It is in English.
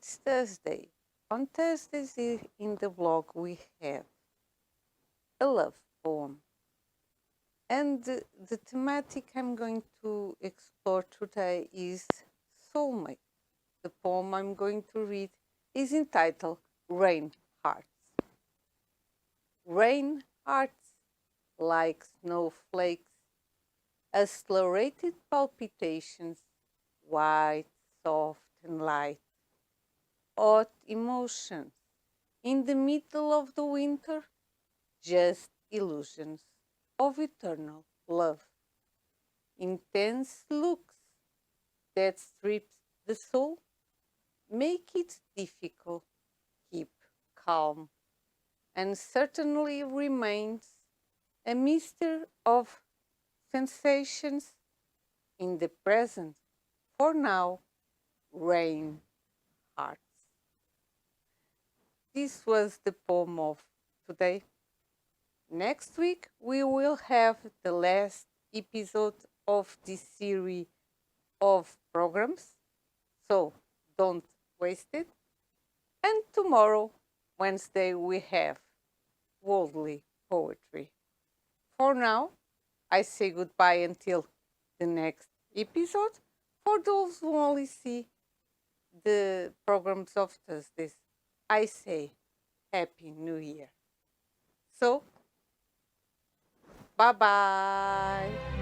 It's Thursday. On Thursdays in the blog we have a love poem. And the thematic I'm going to explore today is Soulmate. The poem I'm going to read is entitled Rain Hearts. Rain hearts like snowflakes, accelerated palpitations, white, soft and light, hot emotions. In the middle of the winter, just illusions of eternal love. Intense looks that strips the soul, make it difficult, keep calm, and certainly remains a mystery of sensations in the present, for now, rain hearts. This was the poem of today. Next week we will have the last episode of this series of programs, so don't waste it. And tomorrow, Wednesday, we have worldly poetry. For now, I say goodbye until the next episode. For those who only see the programs of Thursdays, I say Happy New Year. So, bye bye.